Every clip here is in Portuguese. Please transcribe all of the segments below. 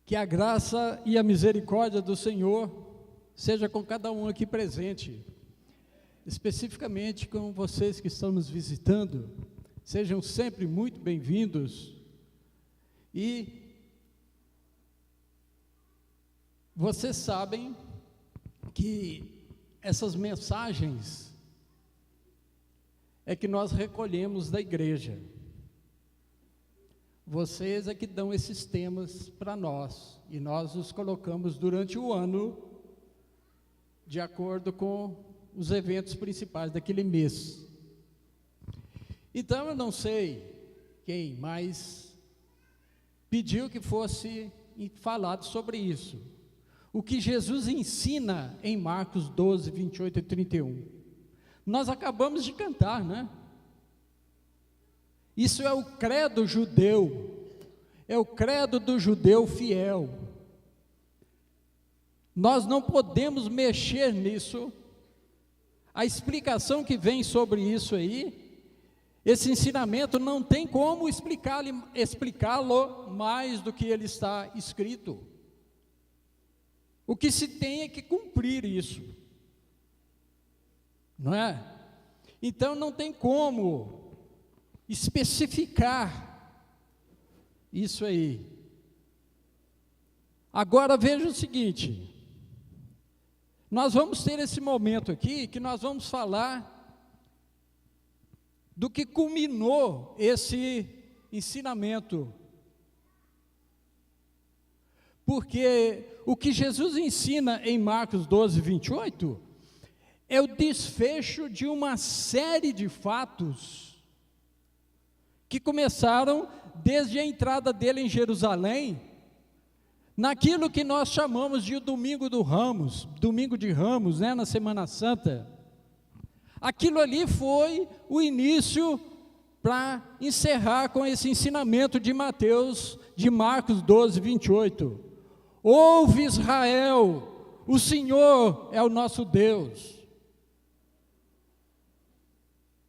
Que a graça e a misericórdia do Senhor seja com cada um aqui presente, especificamente com vocês que estão nos visitando. Sejam sempre muito bem-vindos. E vocês sabem que essas mensagens é que nós recolhemos da igreja. Vocês é que dão esses temas para nós, e nós os colocamos durante o ano, de acordo com os eventos principais daquele mês. Então eu não sei quem mais pediu que fosse falado sobre isso. O que Jesus ensina em Marcos 12, 28 e 31. Nós acabamos de cantar, né? Isso é o credo judeu, é o credo do judeu fiel. Nós não podemos mexer nisso. A explicação que vem sobre isso aí, esse ensinamento não tem como explicá-lo mais do que ele está escrito. O que se tem é que cumprir isso, não é? Então não tem como especificar isso aí. Agora veja o seguinte, nós vamos ter esse momento aqui, que nós vamos falar do que culminou esse ensinamento. Porque o que Jesus ensina em Marcos 12, 28, é o desfecho de uma série de fatos que começaram desde a entrada dele em Jerusalém, naquilo que nós chamamos de domingo de Ramos, né, na Semana Santa. Aquilo ali foi o início para encerrar com esse ensinamento de Marcos 12, 28. Ouve Israel, o Senhor é o nosso Deus.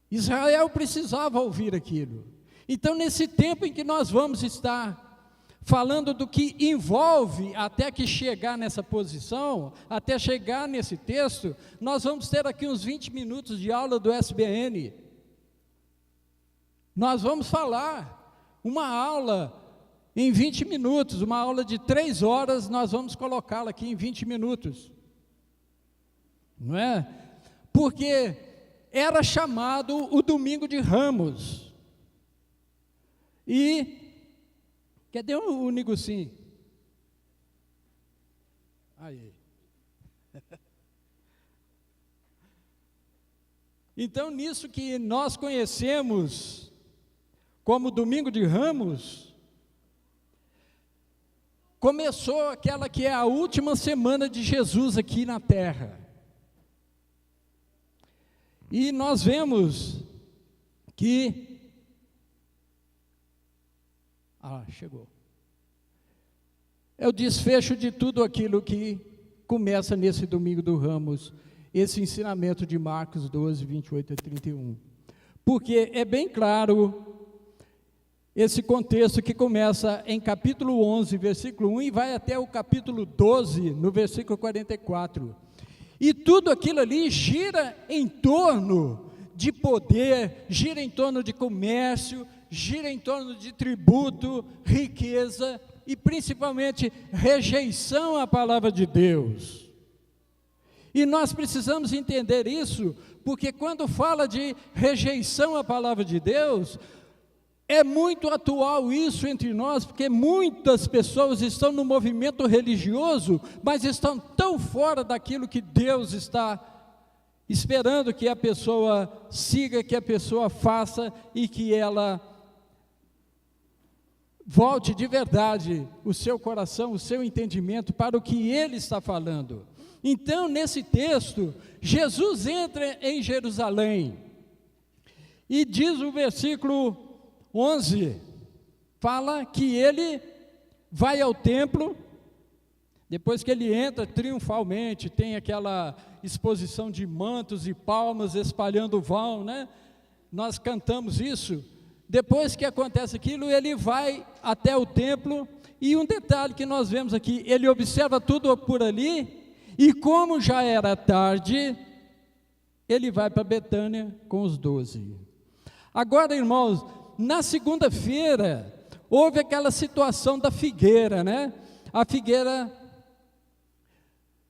Israel precisava ouvir aquilo. Então, nesse tempo em que nós vamos estar falando do que envolve até que chegar nessa posição, até chegar nesse texto, nós vamos ter aqui uns 20 minutos de aula do SBN. Nós vamos falar uma aula em 20 minutos, uma aula de 3 horas, nós vamos colocá-la aqui em 20 minutos. Não é? Porque era chamado o Domingo de Ramos. E, cadê o Nigucinho? Aí. Então, nisso que nós conhecemos como Domingo de Ramos, começou aquela que é a última semana de Jesus aqui na terra. E nós vemos que chegou. É o desfecho de tudo aquilo que começa nesse Domingo do Ramos, esse ensinamento de Marcos 12, 28 a 31. Porque é bem claro esse contexto que começa em capítulo 11, versículo 1, e vai até o capítulo 12, no versículo 44. E tudo aquilo ali gira em torno de poder, gira em torno de comércio, gira em torno de tributo, riqueza e principalmente rejeição à palavra de Deus. E nós precisamos entender isso, porque quando fala de rejeição à palavra de Deus, é muito atual isso entre nós, porque muitas pessoas estão no movimento religioso, mas estão tão fora daquilo que Deus está esperando que a pessoa siga, que a pessoa faça e que ela volte de verdade o seu coração, o seu entendimento para o que ele está falando. Então, nesse texto, Jesus entra em Jerusalém e diz o versículo 11, fala que ele vai ao templo, depois que ele entra triunfalmente, tem aquela exposição de mantos e palmas espalhando o vão, né? Nós cantamos isso, depois que acontece aquilo, ele vai até o templo, e um detalhe que nós vemos aqui, ele observa tudo por ali, e como já era tarde, ele vai para Betânia com os 12. Agora, irmãos, na segunda-feira, houve aquela situação da figueira, né? A figueira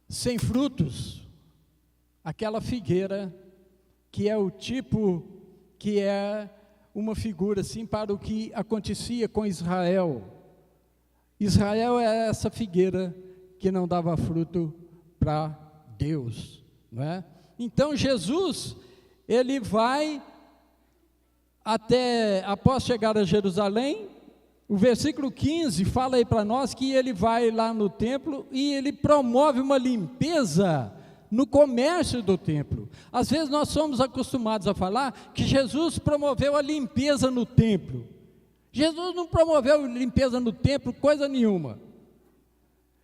sem frutos, aquela figueira que é o tipo, que é uma figura assim para o que acontecia com Israel. Israel é essa figueira que não dava fruto para Deus, não é? Então Jesus, ele vai até, após chegar a Jerusalém, o versículo 15 fala aí para nós que ele vai lá no templo e ele promove uma limpeza no comércio do templo. Às vezes nós somos acostumados a falar que Jesus promoveu a limpeza no templo. Jesus não promoveu limpeza no templo, coisa nenhuma.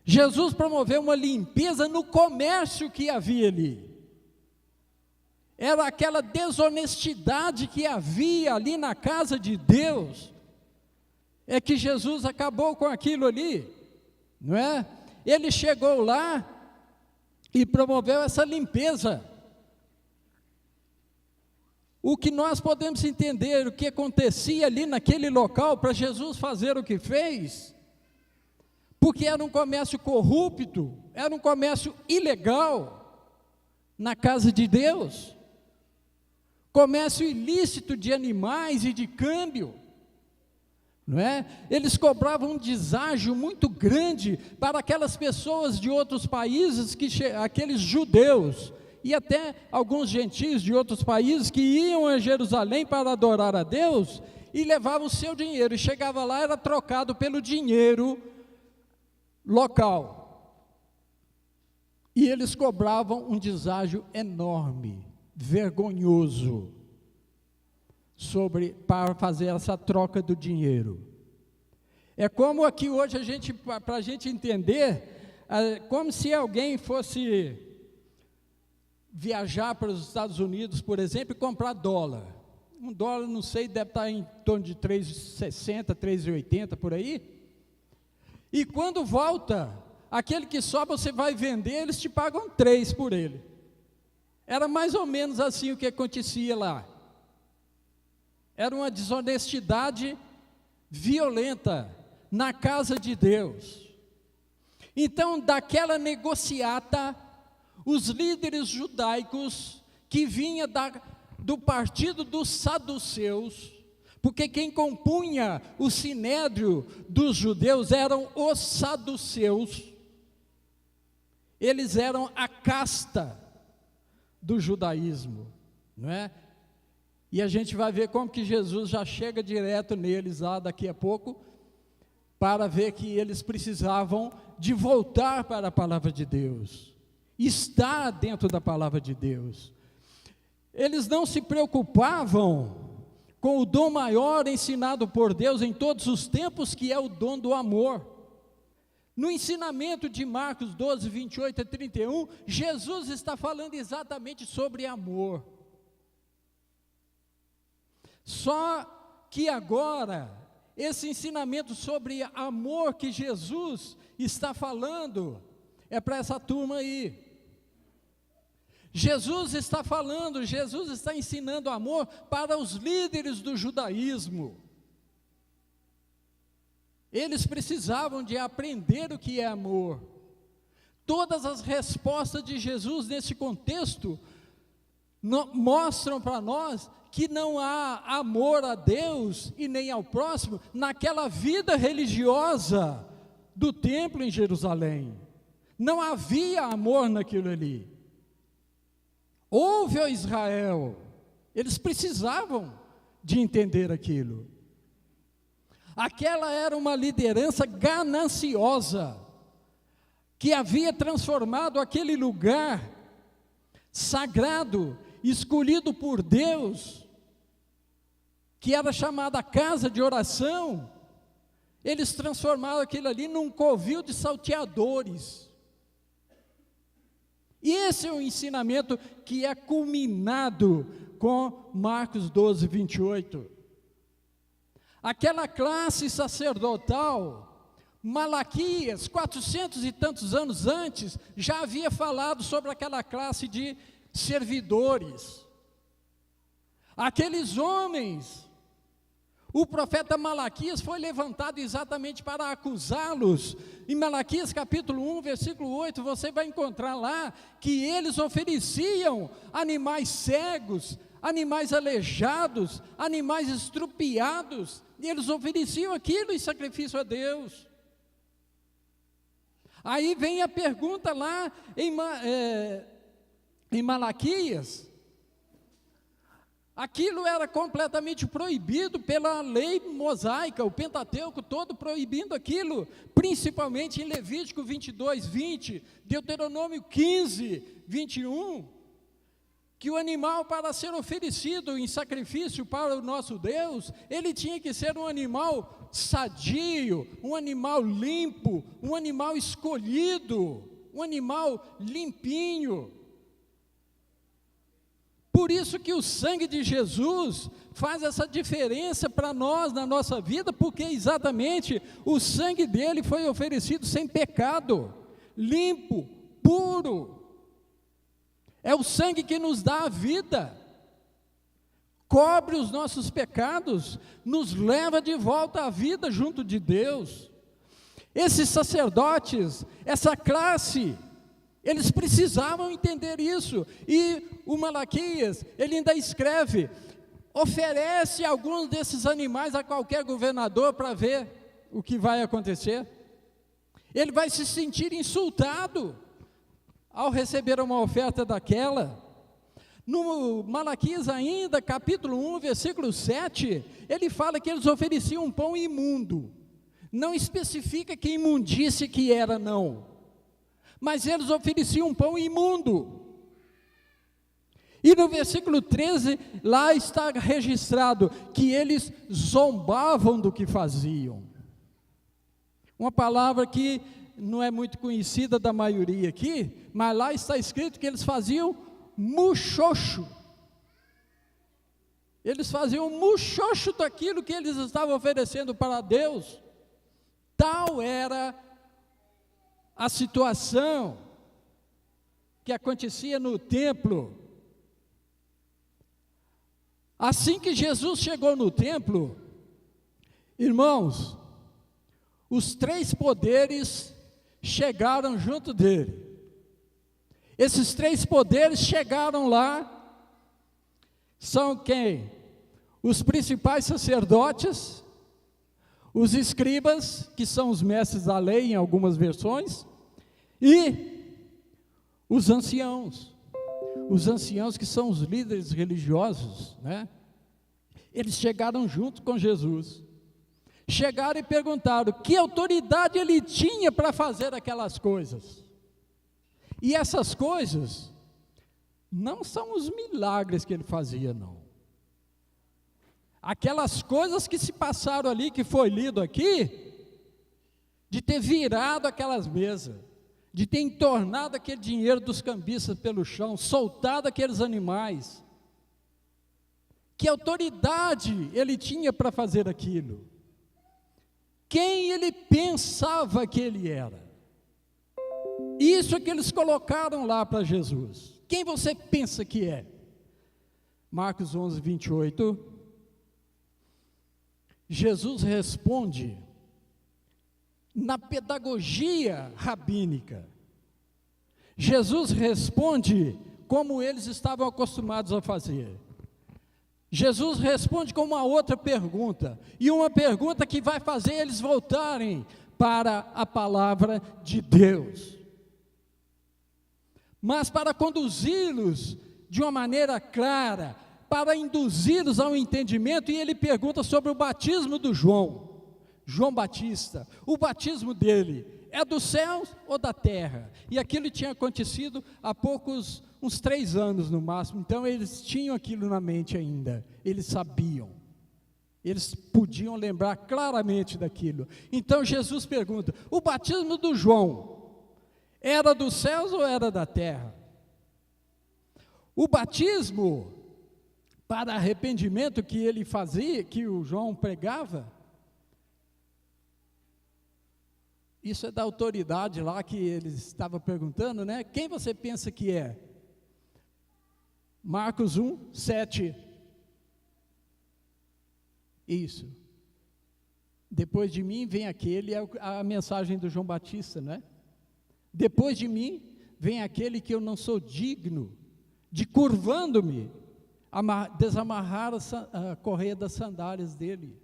Jesus promoveu uma limpeza no comércio que havia ali. Era aquela desonestidade que havia ali na casa de Deus, é que Jesus acabou com aquilo ali, não é? Ele chegou lá e promoveu essa limpeza. O que nós podemos entender, o que acontecia ali naquele local, para Jesus fazer o que fez, porque era um comércio corrupto, era um comércio ilegal na casa de Deus, comércio ilícito de animais e de câmbio, não é? Eles cobravam um deságio muito grande para aquelas pessoas de outros países, aqueles judeus, e até alguns gentios de outros países que iam a Jerusalém para adorar a Deus, e levavam o seu dinheiro, e chegava lá, era trocado pelo dinheiro local, e eles cobravam um deságio enorme, vergonhoso, para fazer essa troca do dinheiro. É como aqui hoje para a gente entender, como se alguém fosse viajar para os Estados Unidos, por exemplo, e comprar dólar. Um dólar, não sei, deve estar em torno de 3,60, 3,80 por aí. E quando volta, aquele que sobra você vai vender, eles te pagam 3 por ele. Era mais ou menos assim o que acontecia lá. Era uma desonestidade violenta na casa de Deus. Então, daquela negociata, os líderes judaicos que vinham do partido dos saduceus, porque quem compunha o sinédrio dos judeus eram os saduceus, eles eram a casta do judaísmo, não é? E a gente vai ver como que Jesus já chega direto neles lá daqui a pouco, para ver que eles precisavam de voltar para a palavra de Deus, estar dentro da palavra de Deus. Eles não se preocupavam com o dom maior ensinado por Deus em todos os tempos, que é o dom do amor. No ensinamento de Marcos 12, 28 a 31, Jesus está falando exatamente sobre amor. Só que agora, esse ensinamento sobre amor que Jesus está falando, é para essa turma aí. Jesus está falando, Jesus está ensinando amor para os líderes do judaísmo. Eles precisavam de aprender o que é amor. Todas as respostas de Jesus nesse contexto mostram para nós que não há amor a Deus e nem ao próximo naquela vida religiosa do templo em Jerusalém. Não havia amor naquilo ali. Houve, ó Israel, eles precisavam de entender aquilo. Aquela era uma liderança gananciosa, que havia transformado aquele lugar sagrado, escolhido por Deus, que era chamada casa de oração, eles transformaram aquilo ali num covil de salteadores. E esse é o ensinamento que é culminado com Marcos 12, 28. Aquela classe sacerdotal, Malaquias, 400 e tantos anos antes, já havia falado sobre aquela classe de servidores. Aqueles homens, o profeta Malaquias foi levantado exatamente para acusá-los. Em Malaquias capítulo 1, versículo 8, você vai encontrar lá que eles ofereciam animais cegos, animais aleijados, animais estrupiados, e eles ofereciam aquilo em sacrifício a Deus. Aí vem a pergunta lá em Malaquias. Aquilo era completamente proibido pela lei mosaica, o Pentateuco todo proibindo aquilo, principalmente em Levítico 22, 20, Deuteronômio 15, 21, que o animal, para ser oferecido em sacrifício para o nosso Deus, ele tinha que ser um animal sadio, um animal limpo, um animal escolhido, um animal limpinho. Por isso que o sangue de Jesus faz essa diferença para nós na nossa vida, porque exatamente o sangue dele foi oferecido sem pecado, limpo, puro. É o sangue que nos dá a vida, cobre os nossos pecados, nos leva de volta à vida junto de Deus. Esses sacerdotes, essa classe, eles precisavam entender isso, e o Malaquias, ele ainda escreve, oferece alguns desses animais a qualquer governador para ver o que vai acontecer. Ele vai se sentir insultado ao receber uma oferta daquela. No Malaquias ainda, capítulo 1, versículo 7, ele fala que eles ofereciam um pão imundo, não especifica que imundície que era não, mas eles ofereciam um pão imundo. E no versículo 13, lá está registrado que eles zombavam do que faziam. Uma palavra que não é muito conhecida da maioria aqui, mas lá está escrito que eles faziam muxoxo. Eles faziam muxoxo daquilo que eles estavam oferecendo para Deus. Tal era a situação que acontecia no templo. Assim que Jesus chegou no templo, irmãos, os três poderes chegaram junto dele. Esses três poderes chegaram lá, são quem? Os principais sacerdotes, os escribas, que são os mestres da lei em algumas versões, e os anciãos que são os líderes religiosos, né? Eles chegaram junto com Jesus, chegaram e perguntaram que autoridade ele tinha para fazer aquelas coisas. E essas coisas não são os milagres que ele fazia, não. Aquelas coisas que se passaram ali, que foi lido aqui, de ter virado aquelas mesas, de ter entornado aquele dinheiro dos cambistas pelo chão, soltado aqueles animais. Que autoridade ele tinha para fazer aquilo? Quem ele pensava que ele era? Isso é que eles colocaram lá para Jesus. Quem você pensa que é? Marcos 11, 28. Jesus responde na pedagogia rabínica. Jesus responde como eles estavam acostumados a fazer. Jesus responde com uma outra pergunta, e uma pergunta que vai fazer eles voltarem para a palavra de Deus. Mas para conduzi-los de uma maneira clara, para induzi-los ao entendimento, e ele pergunta sobre o batismo do João Batista. O batismo dele é dos céus ou da terra? E aquilo tinha acontecido há uns 3 anos no máximo, então eles tinham aquilo na mente ainda, eles sabiam, eles podiam lembrar claramente daquilo. Então Jesus pergunta, o batismo do João era dos céus ou era da terra? O batismo para arrependimento que ele fazia, que o João pregava, isso é da autoridade lá que eles estavam perguntando, né? Quem você pensa que é? Marcos 1, 7. Isso. Depois de mim vem aquele, é a mensagem do João Batista, né? Depois de mim vem aquele que eu não sou digno de, curvando-me, desamarrar a correia das sandálias dele.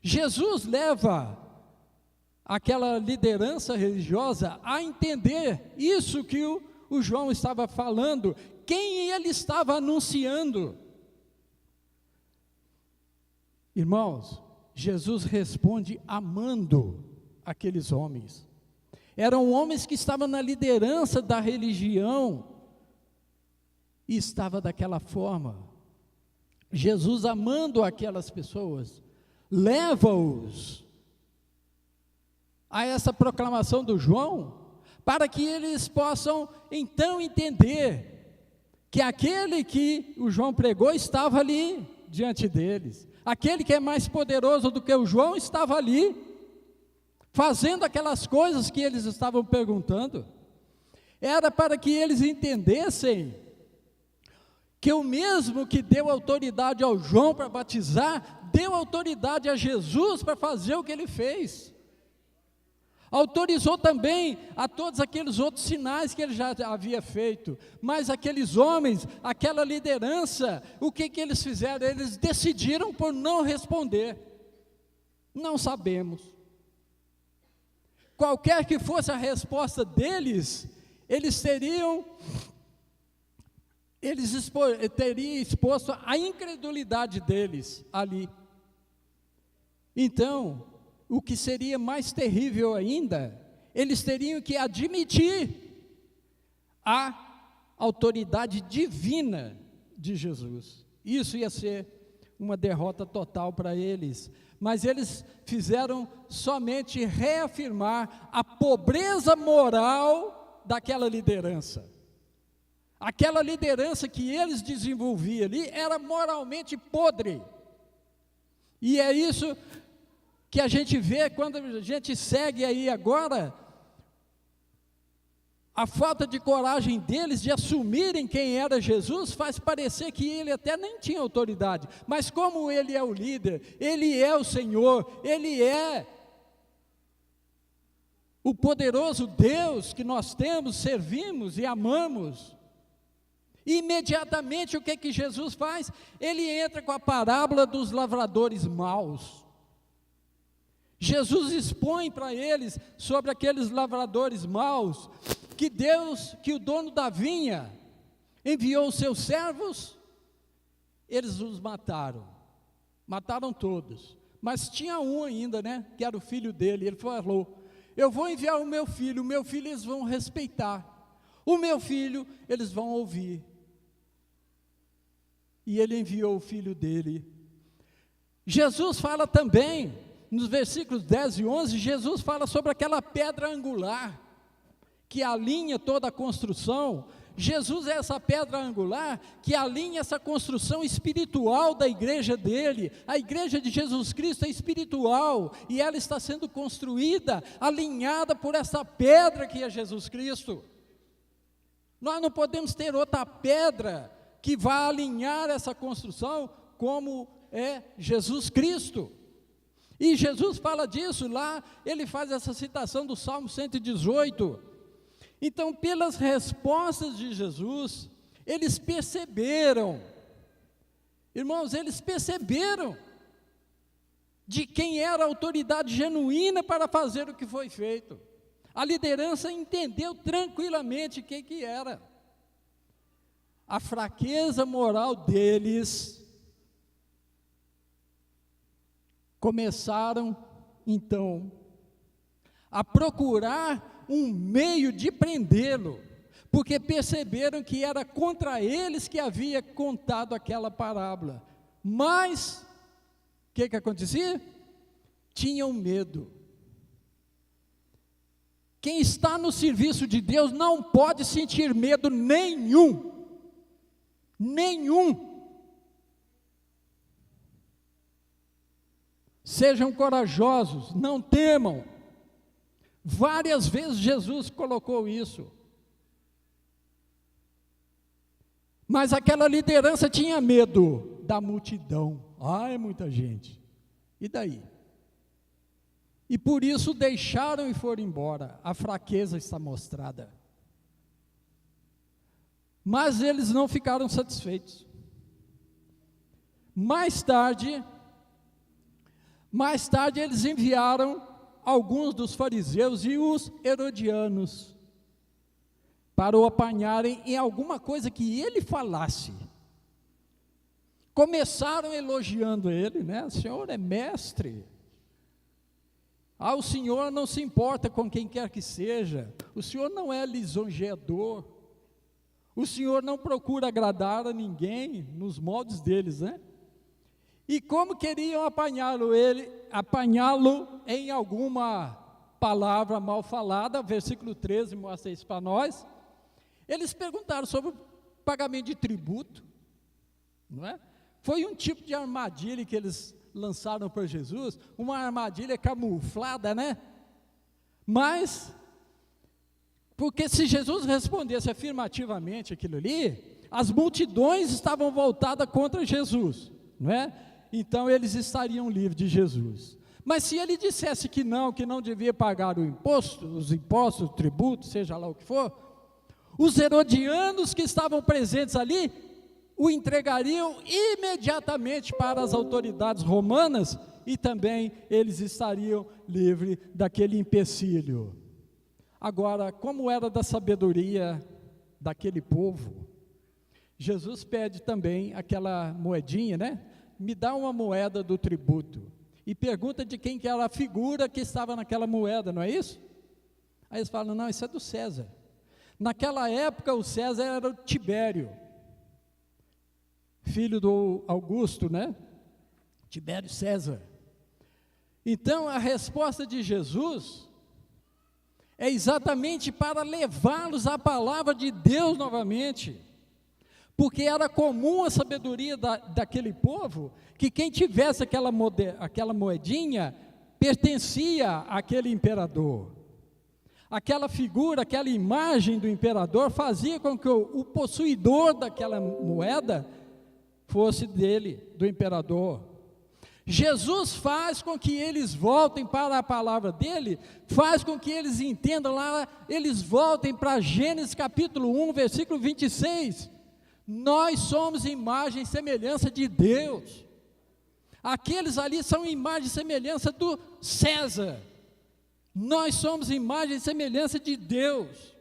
Jesus leva aquela liderança religiosa a entender isso que o João estava falando, quem ele estava anunciando. Irmãos, Jesus responde amando aqueles homens. Eram homens que estavam na liderança da religião e estava daquela forma. Jesus, amando aquelas pessoas, leva-os a essa proclamação do João, para que eles possam então entender que aquele que o João pregou estava ali diante deles. Aquele que é mais poderoso do que o João estava ali, fazendo aquelas coisas que eles estavam perguntando. Era para que eles entendessem que o mesmo que deu autoridade ao João para batizar, deu autoridade a Jesus para fazer o que ele fez. Autorizou também a todos aqueles outros sinais que ele já havia feito. Mas aqueles homens, aquela liderança, o que eles fizeram? Eles decidiram por não responder. Não sabemos. Qualquer que fosse a resposta deles, eles teriam exposto a incredulidade deles ali. Então, o que seria mais terrível ainda, eles teriam que admitir a autoridade divina de Jesus. Isso ia ser uma derrota total para eles. Mas eles fizeram somente reafirmar a pobreza moral daquela liderança. Aquela liderança que eles desenvolviam ali era moralmente podre. E é isso que a gente vê quando a gente segue aí agora, a falta de coragem deles de assumirem quem era Jesus, faz parecer que ele até nem tinha autoridade, mas como ele é o líder, ele é o Senhor, ele é o poderoso Deus que nós temos, servimos e amamos. Imediatamente o que Jesus faz? Ele entra com a parábola dos lavradores maus. Jesus expõe para eles sobre aqueles lavradores maus, que o dono da vinha enviou os seus servos, eles os mataram todos, mas tinha um ainda, né, que era o filho dele. Ele falou: eu vou enviar o meu filho eles vão respeitar, o meu filho eles vão ouvir. E ele enviou o filho dele. Jesus fala também, nos versículos 10 e 11, Jesus fala sobre aquela pedra angular, que alinha toda a construção. Jesus é essa pedra angular, que alinha essa construção espiritual da igreja dele. A igreja de Jesus Cristo é espiritual, e ela está sendo construída, alinhada por essa pedra que é Jesus Cristo. Nós não podemos ter outra pedra que vá alinhar essa construção, como é Jesus Cristo. E Jesus fala disso lá, ele faz essa citação do Salmo 118. Então, pelas respostas de Jesus, eles perceberam, irmãos, eles perceberam de quem era a autoridade genuína para fazer o que foi feito. A liderança entendeu tranquilamente o que era. A fraqueza moral deles começaram, então, a procurar um meio de prendê-lo, porque perceberam que era contra eles que havia contado aquela parábola. Mas, o que acontecia? Tinham medo. Quem está no serviço de Deus não pode sentir medo nenhum. Nenhum. Sejam corajosos, não temam. Várias vezes Jesus colocou isso. Mas aquela liderança tinha medo da multidão. É muita gente. E daí? E por isso deixaram e foram embora. A fraqueza está mostrada. Mas eles não ficaram satisfeitos. Mais tarde eles enviaram alguns dos fariseus e os herodianos para o apanharem em alguma coisa que ele falasse. Começaram elogiando ele, né? O Senhor é mestre. O Senhor não se importa com quem quer que seja. O Senhor não é lisonjeador. O Senhor não procura agradar a ninguém nos moldes deles, né? E como queriam apanhá-lo em alguma palavra mal falada, versículo 13 mostra isso para nós, eles perguntaram sobre o pagamento de tributo, não é? Foi um tipo de armadilha que eles lançaram para Jesus, uma armadilha camuflada, né? Mas, porque se Jesus respondesse afirmativamente aquilo ali, as multidões estavam voltadas contra Jesus, não é? Então eles estariam livres de Jesus. Mas se ele dissesse que não devia pagar os impostos, o tributo, seja lá o que for, os herodianos que estavam presentes ali, o entregariam imediatamente para as autoridades romanas, e também eles estariam livres daquele empecilho. Agora, como era da sabedoria daquele povo, Jesus pede também aquela moedinha, né? Me dá uma moeda do tributo, e pergunta de quem que era a figura que estava naquela moeda, não é isso? Aí eles falam, não, isso é do César. Naquela época o César era o Tibério, filho do Augusto, né? Tibério César. Então a resposta de Jesus é exatamente para levá-los à palavra de Deus novamente, porque era comum a sabedoria daquele povo, que quem tivesse aquela moedinha, pertencia àquele imperador. Aquela figura, aquela imagem do imperador, fazia com que o possuidor daquela moeda fosse dele, do imperador. Jesus faz com que eles voltem para a palavra dele, faz com que eles entendam lá, eles voltem para Gênesis capítulo 1, versículo 26, nós somos imagem e semelhança de Deus, aqueles ali são imagem e semelhança do César, nós somos imagem e semelhança de Deus,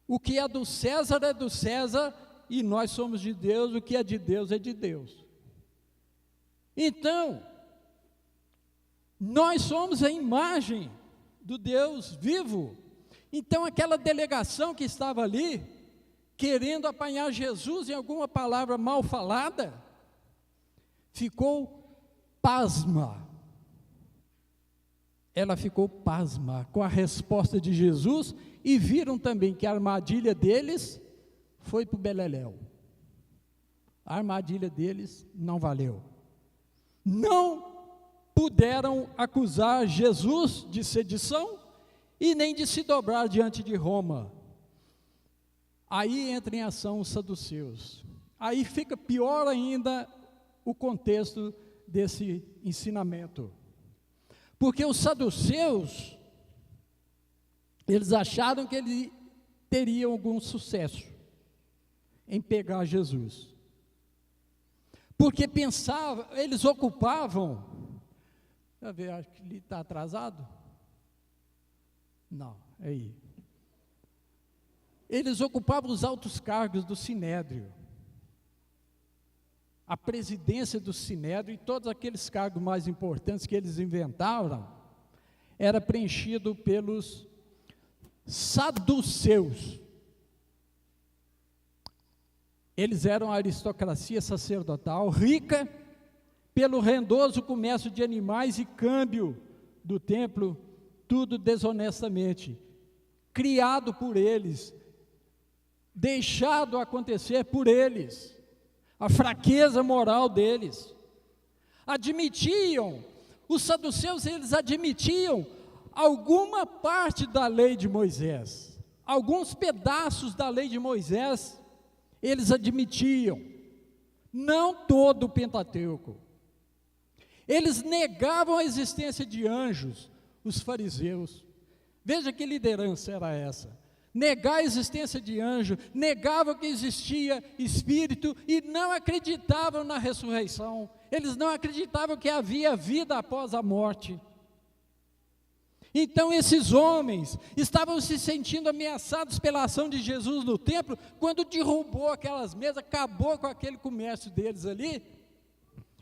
o que é do César é do César, e nós somos de Deus, o que é de Deus é de Deus. Então, nós somos a imagem do Deus vivo. Então aquela delegação que estava ali, querendo apanhar Jesus em alguma palavra mal falada, ficou pasma. Ela ficou pasma com a resposta de Jesus, e viram também que a armadilha deles foi para o beleléu. A armadilha deles não valeu. Não puderam acusar Jesus de sedição e nem de se dobrar diante de Roma. Aí entra em ação os saduceus. Aí fica pior ainda o contexto desse ensinamento. Porque os saduceus, eles acharam que eles teriam algum sucesso em pegar Jesus. Porque pensavam, eles ocupavam, deixa eu ver, acho que ele está atrasado? Não, é aí. Eles ocupavam os altos cargos do Sinédrio, a presidência do Sinédrio e todos aqueles cargos mais importantes que eles inventaram, era preenchido pelos saduceus. Eles eram a aristocracia sacerdotal, rica pelo rendoso comércio de animais e câmbio do templo, tudo desonestamente, criado por eles, deixado acontecer por eles, a fraqueza moral deles, admitiam, os saduceus, eles admitiam alguma parte da lei de Moisés, alguns pedaços da lei de Moisés, eles admitiam, não todo o Pentateuco. Eles negavam a existência de anjos, os fariseus. Veja que liderança era essa. Negar a existência de anjo, negavam que existia espírito e não acreditavam na ressurreição. Eles não acreditavam que havia vida após a morte. Então esses homens estavam se sentindo ameaçados pela ação de Jesus no templo, quando derrubou aquelas mesas, acabou com aquele comércio deles ali.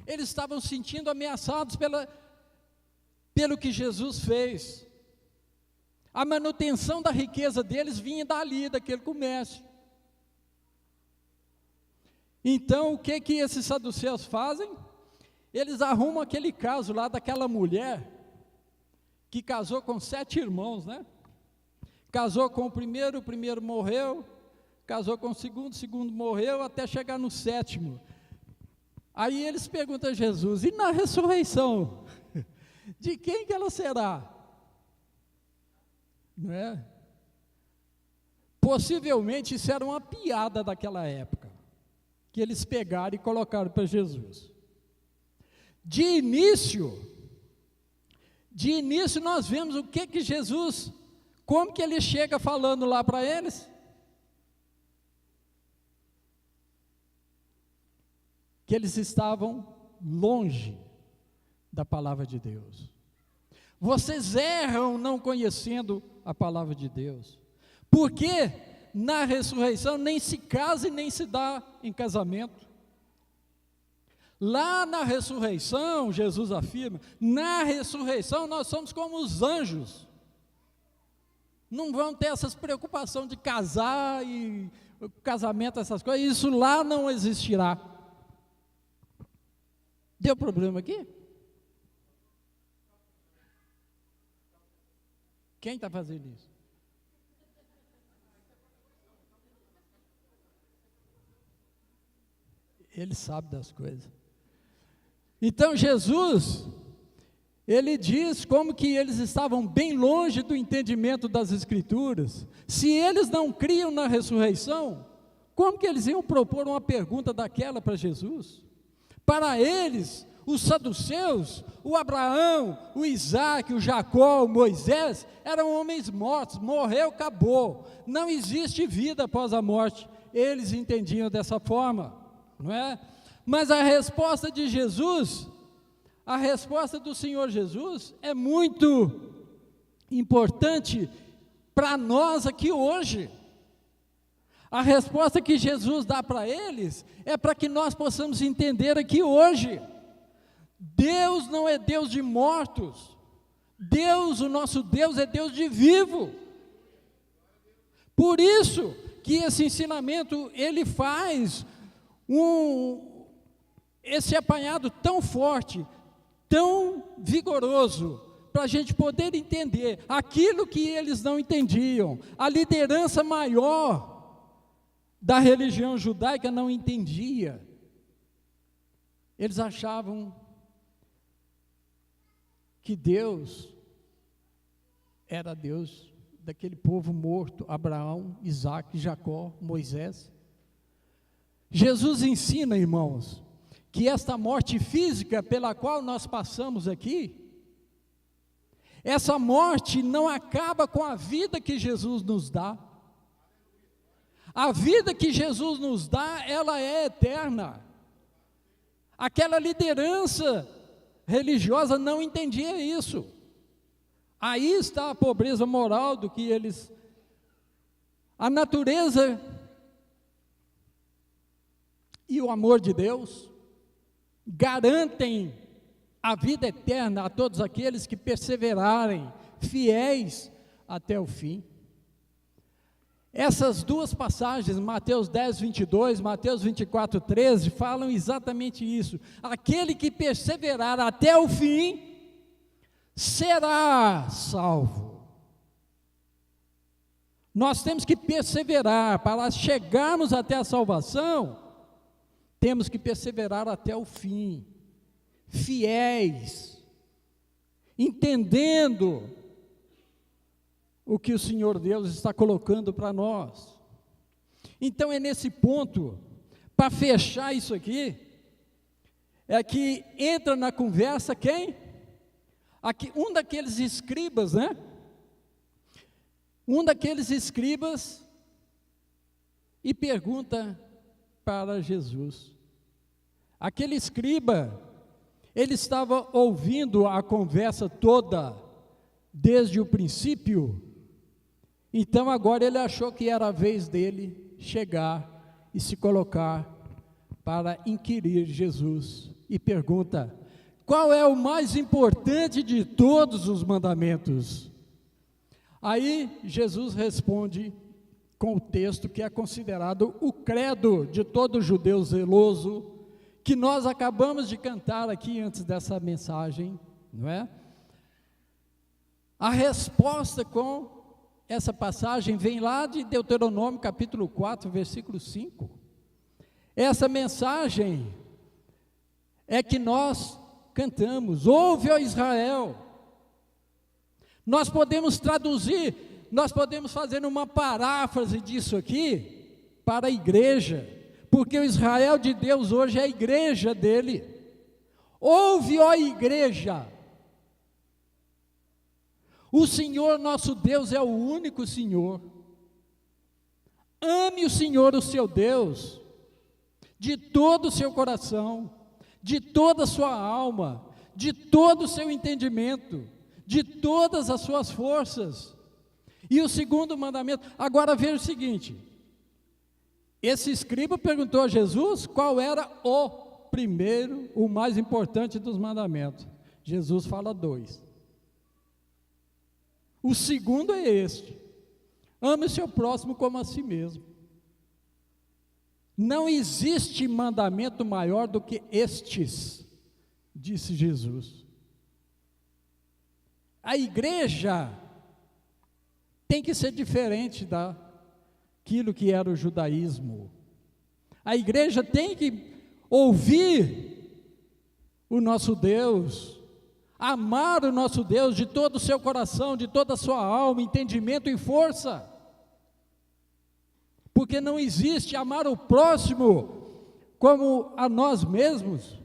Eles estavam se sentindo ameaçados pelo que Jesus fez. A manutenção da riqueza deles vinha dali, daquele comércio. Então, o que esses saduceus fazem? Eles arrumam aquele caso lá daquela mulher que casou com 7 irmãos, né? Casou com o primeiro morreu, casou com o segundo morreu, até chegar no 7º. Aí eles perguntam a Jesus, e na ressurreição, de quem que ela será? Não é? Possivelmente isso era uma piada daquela época, que eles pegaram e colocaram para Jesus. De início nós vemos o que Jesus, como que ele chega falando lá para eles? Que eles estavam longe da palavra de Deus. Vocês erram não conhecendo a palavra de Deus, porque na ressurreição nem se casa e nem se dá em casamento. Lá na ressurreição, Jesus afirma, na ressurreição nós somos como os anjos, não vão ter essas preocupações de casar e casamento, essas coisas, isso lá não existirá. Deu problema aqui? Quem está fazendo isso? Ele sabe das coisas. Então Jesus, ele diz como que eles estavam bem longe do entendimento das Escrituras. Se eles não criam na ressurreição, como que eles iam propor uma pergunta daquela para Jesus? Para eles, os saduceus, o Abraão, o Isaac, o Jacó, o Moisés, eram homens mortos, morreu, acabou, não existe vida após a morte. Eles entendiam dessa forma, não é? Mas a resposta de Jesus, a resposta do Senhor Jesus é muito importante para nós aqui hoje. A resposta que Jesus dá para eles é para que nós possamos entender aqui hoje. Deus não é Deus de mortos. Deus, o nosso Deus, é Deus de vivo. Por isso que esse ensinamento, ele faz esse apanhado tão forte, tão vigoroso, para a gente poder entender aquilo que eles não entendiam. A liderança maior da religião judaica não entendia. Eles achavam que Deus era Deus daquele povo morto, Abraão, Isaac, Jacó, Moisés. Jesus ensina, irmãos, que esta morte física pela qual nós passamos aqui, essa morte não acaba com a vida que Jesus nos dá. A vida que Jesus nos dá, ela é eterna. Aquela liderança religiosa não entendia isso. Aí está a pobreza moral do que eles... A natureza e o amor de Deus garantem a vida eterna a todos aqueles que perseverarem, fiéis até o fim. Essas duas passagens, Mateus 10, 22, Mateus 24, 13, falam exatamente isso. Aquele que perseverar até o fim, será salvo. Nós temos que perseverar, para chegarmos até a salvação, temos que perseverar até o fim, fiéis, entendendo o que o Senhor Deus está colocando para nós. Então é nesse ponto, para fechar isso aqui, é que entra na conversa quem? Aqui, um daqueles escribas, né? Um daqueles escribas e pergunta para Jesus. Aquele escriba, ele estava ouvindo a conversa toda, desde o princípio, então agora ele achou que era a vez dele chegar e se colocar para inquirir Jesus. E pergunta: qual é o mais importante de todos os mandamentos? Aí Jesus responde com o texto que é considerado o credo de todo judeu zeloso, que nós acabamos de cantar aqui antes dessa mensagem, não é? A resposta com essa passagem vem lá de Deuteronômio capítulo 4, versículo 5. Essa mensagem é que nós cantamos: ouve, ó Israel. Nós podemos traduzir, nós podemos fazer uma paráfrase disso aqui para a igreja, porque o Israel de Deus hoje é a igreja dele. Ouve, ó igreja. O Senhor nosso Deus é o único Senhor. Ame o Senhor, o seu Deus, de todo o seu coração, de toda a sua alma, de todo o seu entendimento, de todas as suas forças. E o segundo mandamento, agora veja o seguinte, esse escriba perguntou a Jesus qual era o primeiro, o mais importante dos mandamentos. Jesus fala 2. O segundo é este: ame o seu próximo como a si mesmo. Não existe mandamento maior do que estes, disse Jesus. A igreja tem que ser diferente daquilo que era o judaísmo. A igreja tem que ouvir o nosso Deus, amar o nosso Deus de todo o seu coração, de toda a sua alma, entendimento e força. Porque não existe amar o próximo como a nós mesmos,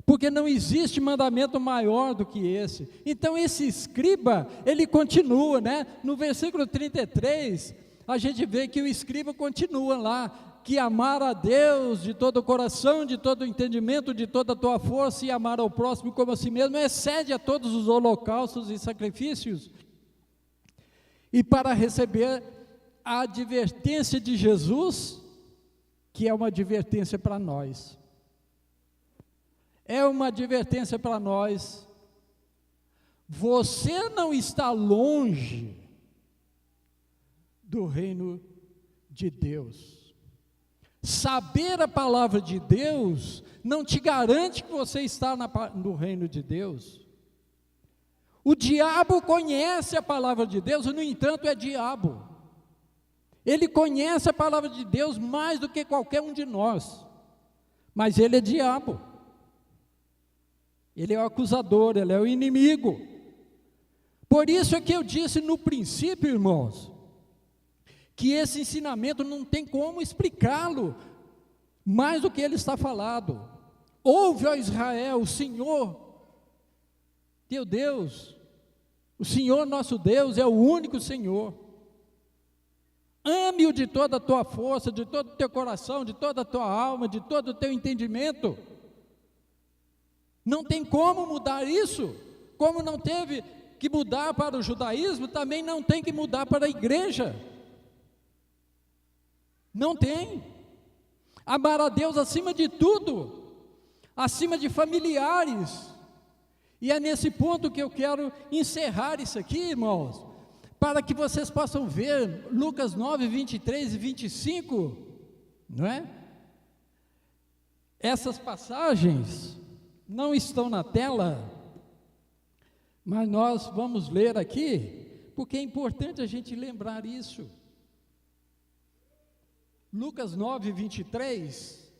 porque não existe mandamento maior do que esse. Então esse escriba, ele continua, né? No versículo 33, a gente vê que o escriba continua lá, que amar a Deus de todo o coração, de todo o entendimento, de toda a tua força, e amar ao próximo como a si mesmo, excede a todos os holocaustos e sacrifícios. E para receber a advertência de Jesus, que é uma advertência para nós, é uma advertência para nós: você não está longe do reino de Deus. Saber a palavra de Deus não te garante que você está no reino de Deus. O diabo conhece a palavra de Deus, no entanto é diabo. Ele conhece a palavra de Deus mais do que qualquer um de nós, mas ele é diabo. Ele é o acusador, ele é o inimigo. Por isso é que eu disse no princípio, irmãos, que esse ensinamento não tem como explicá-lo mais do que ele está falado. Ouve, ó Israel, o Senhor, teu Deus, o Senhor nosso Deus é o único Senhor. Ame-o de toda a tua força, de todo o teu coração, de toda a tua alma, de todo o teu entendimento. Não tem como mudar isso. Como não teve que mudar para o judaísmo, também não tem que mudar para a igreja. Não tem. Amar a Deus acima de tudo, acima de familiares. E é nesse ponto que eu quero encerrar isso aqui, irmãos, para que vocês possam ver Lucas 9, 23 e 25, não é? Essas passagens não estão na tela, mas nós vamos ler aqui, porque é importante a gente lembrar isso. Lucas 9, 23,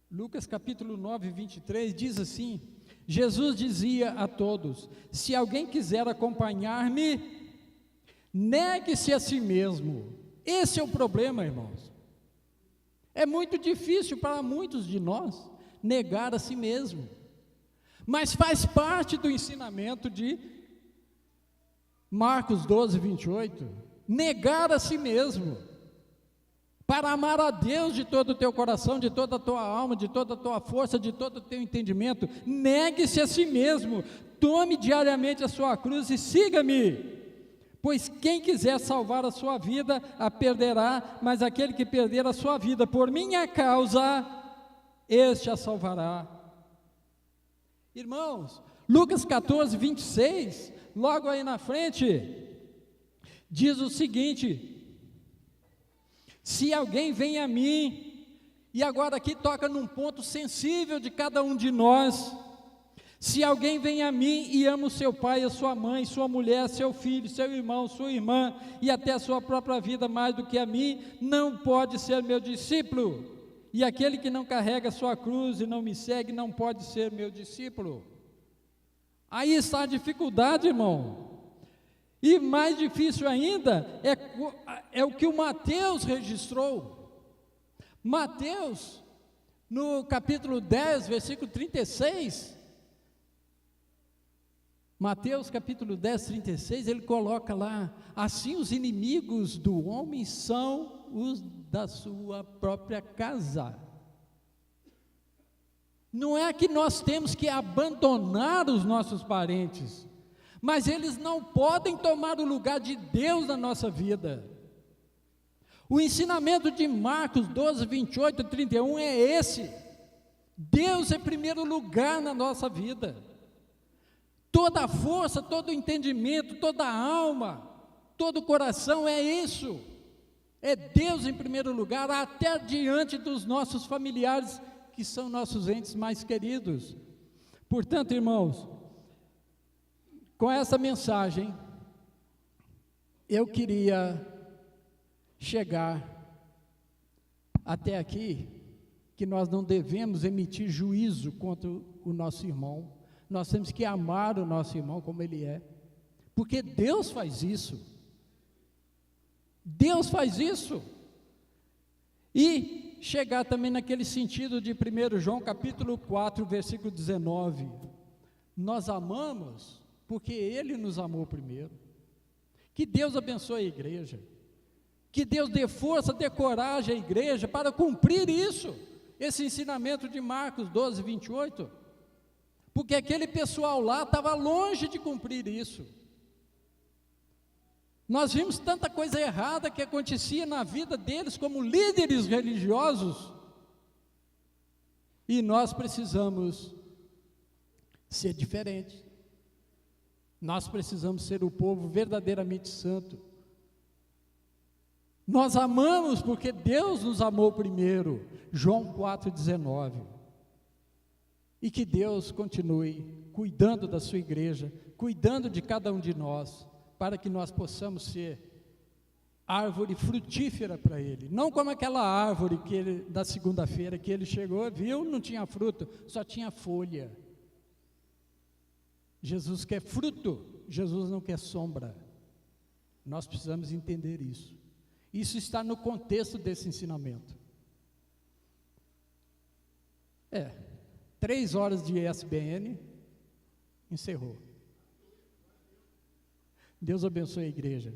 Lucas capítulo 9, 23, diz assim: Jesus dizia a todos: se alguém quiser acompanhar-me, negue-se a si mesmo. Esse é o problema, irmãos. É muito difícil para muitos de nós negar a si mesmo, mas faz parte do ensinamento de Marcos 12, 28, negar a si mesmo, para amar a Deus de todo o teu coração, de toda a tua alma, de toda a tua força, de todo o teu entendimento. Negue-se a si mesmo, tome diariamente a sua cruz e siga-me. Pois quem quiser salvar a sua vida, a perderá, mas aquele que perder a sua vida por minha causa, este a salvará. Irmãos, Lucas 14, 26, logo aí na frente, diz o seguinte: se alguém vem a mim, e agora aqui toca num ponto sensível de cada um de nós, se alguém vem a mim e ama o seu pai, a sua mãe, sua mulher, seu filho, seu irmão, sua irmã, e até a sua própria vida mais do que a mim, não pode ser meu discípulo. E aquele que não carrega a sua cruz e não me segue, não pode ser meu discípulo. Aí está a dificuldade, irmão. E mais difícil ainda é o que o Mateus registrou. Mateus, no capítulo 10, versículo 36, Mateus capítulo 10, 36, ele coloca lá: assim os inimigos do homem são os da sua própria casa. Não é que nós temos que abandonar os nossos parentes, mas eles não podem tomar o lugar de Deus na nossa vida. O ensinamento de Marcos 12, 28 e 31 é esse: Deus é primeiro lugar na nossa vida. Toda a força, todo o entendimento, toda a alma, todo o coração é isso. É Deus em primeiro lugar, até diante dos nossos familiares, que são nossos entes mais queridos. Portanto, irmãos, com essa mensagem, eu queria chegar até aqui, que nós não devemos emitir juízo contra o nosso irmão. Nós temos que amar o nosso irmão como ele é, porque Deus faz isso. Deus faz isso. E chegar também naquele sentido de 1 João capítulo 4, versículo 19. Nós amamos porque Ele nos amou primeiro. Que Deus abençoe a igreja. Que Deus dê força, dê coragem à igreja para cumprir isso. Esse ensinamento de Marcos 12, 28. Porque aquele pessoal lá estava longe de cumprir isso. Nós vimos tanta coisa errada que acontecia na vida deles como líderes religiosos, e nós precisamos ser diferentes. Nós precisamos ser o povo verdadeiramente santo. Nós amamos porque Deus nos amou primeiro, João 4,19. E que Deus continue cuidando da sua igreja, cuidando de cada um de nós, para que nós possamos ser árvore frutífera para Ele. Não como aquela árvore da segunda-feira que ele chegou, viu, não tinha fruto, só tinha folha. Jesus quer fruto, Jesus não quer sombra. Nós precisamos entender isso. Isso está no contexto desse ensinamento. 3 horas de SBN, encerrou. Deus abençoe a igreja.